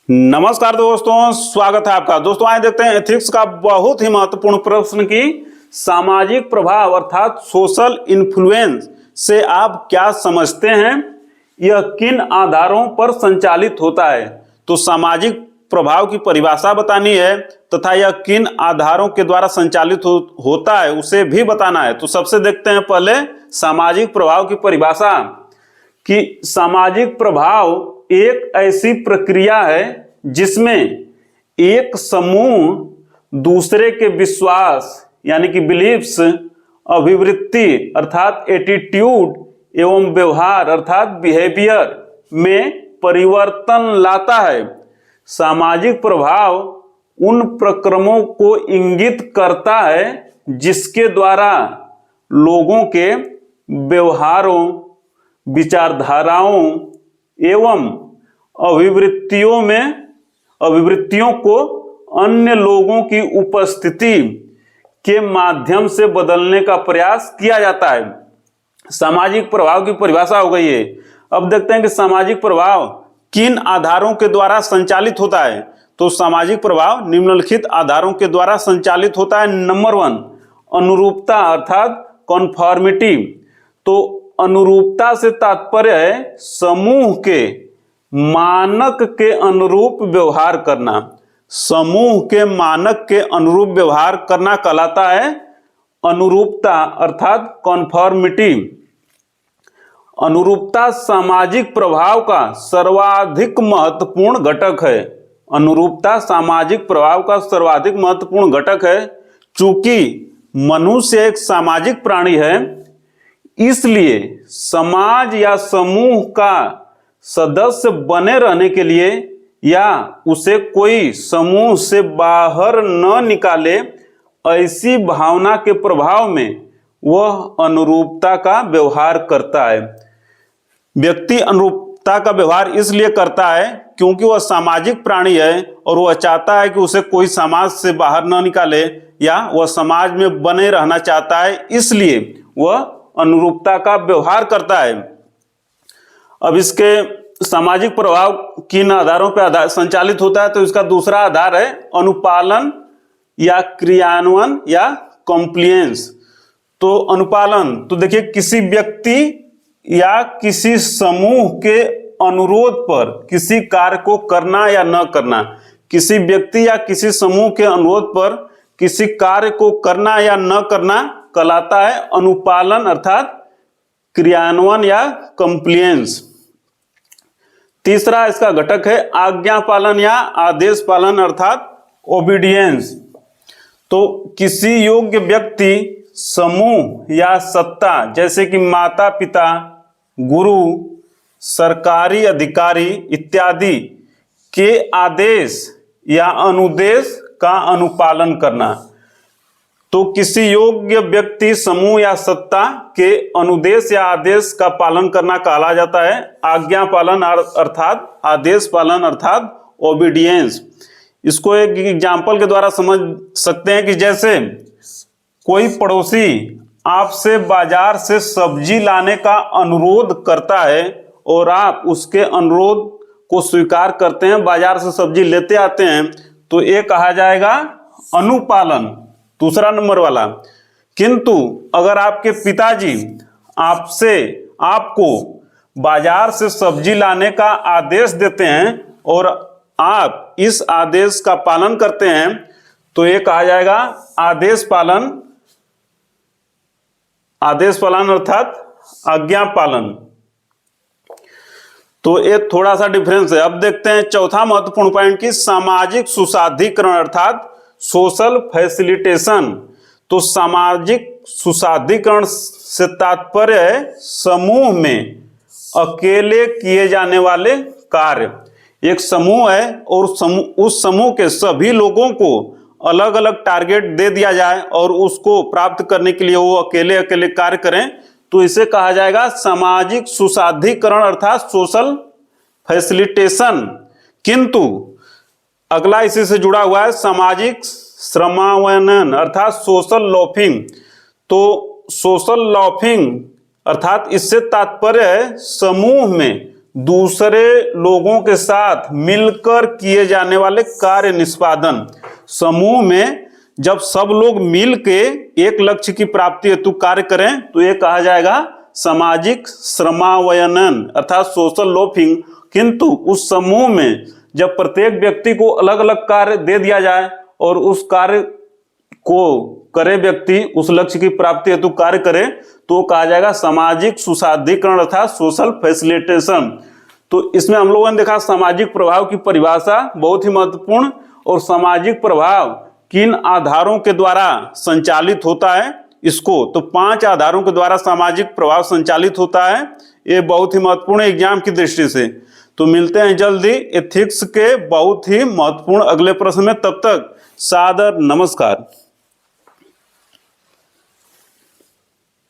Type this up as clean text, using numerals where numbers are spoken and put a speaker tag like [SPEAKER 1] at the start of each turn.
[SPEAKER 1] नमस्कार दोस्तों, स्वागत है आपका। दोस्तों आइए देखते हैं एथिक्स का बहुत ही महत्वपूर्ण प्रश्न की सामाजिक प्रभाव अर्थात सोशल इन्फ्लुएंस से आप क्या समझते हैं, यह किन आधारों पर संचालित होता है। तो सामाजिक प्रभाव की परिभाषा बतानी है तथा यह किन आधारों के द्वारा संचालित होता है उसे भी बताना है। तो सबसे देखते हैं पहले सामाजिक प्रभाव की परिभाषा कि सामाजिक प्रभाव एक ऐसी प्रक्रिया है जिसमें एक समूह दूसरे के विश्वास यानी कि बिलीफ्स, अभिवृत्ति अर्थात एटीट्यूड एवं व्यवहार अर्थात बिहेवियर में परिवर्तन लाता है। सामाजिक प्रभाव उन प्रक्रमों को इंगित करता है जिसके द्वारा लोगों के व्यवहारों, विचारधाराओं एवं अभिवृत्तियों को अन्य लोगों की उपस्थिति के माध्यम से बदलने का प्रयास किया जाता है। सामाजिक प्रभाव की परिभाषा हो गई है। अब देखते हैं कि सामाजिक प्रभाव किन आधारों के द्वारा संचालित होता है। तो सामाजिक प्रभाव निम्नलिखित आधारों के द्वारा संचालित होता है। नंबर 1, अनुरूपता अर्थात कॉन्फॉर्मिटी। तो अनुरूपता से तात्पर्य है समूह के मानक के अनुरूप व्यवहार करना। समूह के मानक के अनुरूप व्यवहार करना कहलाता है अनुरूपता अर्थात कॉन्फॉर्मिटी। अनुरूपता सामाजिक प्रभाव का सर्वाधिक महत्वपूर्ण घटक है। अनुरूपता सामाजिक प्रभाव का सर्वाधिक महत्वपूर्ण घटक है। चूंकि मनुष्य एक सामाजिक प्राणी है, इसलिए समाज या समूह का सदस्य बने रहने के लिए या उसे कोई समूह से बाहर न निकाले, ऐसी भावना के प्रभाव में वह अनुरूपता का व्यवहार करता है। व्यक्ति अनुरूपता का व्यवहार इसलिए करता है क्योंकि वह सामाजिक प्राणी है और वह चाहता है कि उसे कोई समाज से बाहर न निकाले या वह समाज में बने रहना चाहता है, इसलिए वह अनुरूपता का व्यवहार करता है। अब इसके सामाजिक प्रभाव किन आधारों पर संचालित होता है, तो इसका दूसरा आधार है अनुपालन या क्रियान्वयन या कॉम्प्लियंस। तो अनुपालन, तो देखिए किसी व्यक्ति या किसी समूह के अनुरोध पर किसी कार्य को करना या न करना। किसी व्यक्ति या किसी समूह के अनुरोध पर किसी कार्य को करना या न करना कहलाता है अनुपालन अर्थात क्रियान्वयन या कंप्लियंस। तीसरा इसका घटक है आज्ञा पालन या आदेश पालन अर्थात ओबीडियंस। तो किसी योग्य व्यक्ति, समूह या सत्ता जैसे कि माता पिता, गुरु, सरकारी अधिकारी इत्यादि के आदेश या अनुदेश का अनुपालन करना। तो किसी योग्य व्यक्ति, समूह या सत्ता के अनुदेश या आदेश का पालन करना कहला जाता है आज्ञा पालन अर्थात आदेश पालन अर्थात ओबीडियंस। इसको एक एग्जाम्पल के द्वारा समझ सकते हैं कि जैसे कोई पड़ोसी आपसे बाजार से सब्जी लाने का अनुरोध करता है और आप उसके अनुरोध को स्वीकार करते हैं, बाजार से सब्जी लेते आते हैं, तो ये कहा जाएगा अनुपालन, दूसरा नंबर वाला। किंतु अगर आपके पिताजी आपको बाजार से सब्जी लाने का आदेश देते हैं और आप इस आदेश का पालन करते हैं, तो ये कहा जाएगा आदेश पालन अर्थात आज्ञा पालन। तो ये थोड़ा सा डिफरेंस है। अब देखते हैं चौथा महत्वपूर्ण पॉइंट की सामाजिक सुशाधिकरण अर्थात सोशल फैसिलिटेशन। तो सामाजिक सुशाधिकरण से तात्पर्य है समूह में अकेले किए जाने वाले कार्य। एक समूह है और उस समूह के सभी लोगों को अलग अलग टारगेट दे दिया जाए और उसको प्राप्त करने के लिए वो अकेले अकेले कार्य करें, तो इसे कहा जाएगा सामाजिक सुशाधिकरण अर्थात सोशल फैसिलिटेशन। किंतु अगला इसी से जुड़ा हुआ है सामाजिक श्रमान्वयन अर्थात सोशल लॉफिंग। तो सोशल लॉफिंग अर्थात इससे तात्पर्य है समूह में दूसरे लोगों के साथ मिलकर किए जाने वाले कार्य निष्पादन। समूह में जब सब लोग मिल के एक लक्ष्य की प्राप्ति हेतु कार्य करें तो ये कहा जाएगा सामाजिक श्रमावयन अर्थात सोशल लोफिंग। किंतु उस समूह में जब प्रत्येक व्यक्ति को अलग अलग कार्य दे दिया जाए और उस कार्य को करे व्यक्ति उस लक्ष्य की प्राप्ति हेतु कार्य करे तो कहा जाएगा सामाजिक सुशाधिकरण अर्थात सोशल फैसिलिटेशन। तो इसमें हम लोगों ने देखा सामाजिक प्रभाव की परिभाषा बहुत ही महत्वपूर्ण, और सामाजिक प्रभाव किन आधारों के द्वारा संचालित होता है इसको, तो 5 आधारों के द्वारा सामाजिक प्रभाव संचालित होता है। ये बहुत ही महत्वपूर्ण एग्जाम की दृष्टि से। तो मिलते हैं जल्दी एथिक्स के बहुत ही महत्वपूर्ण अगले प्रश्न में, तब तक सादर नमस्कार।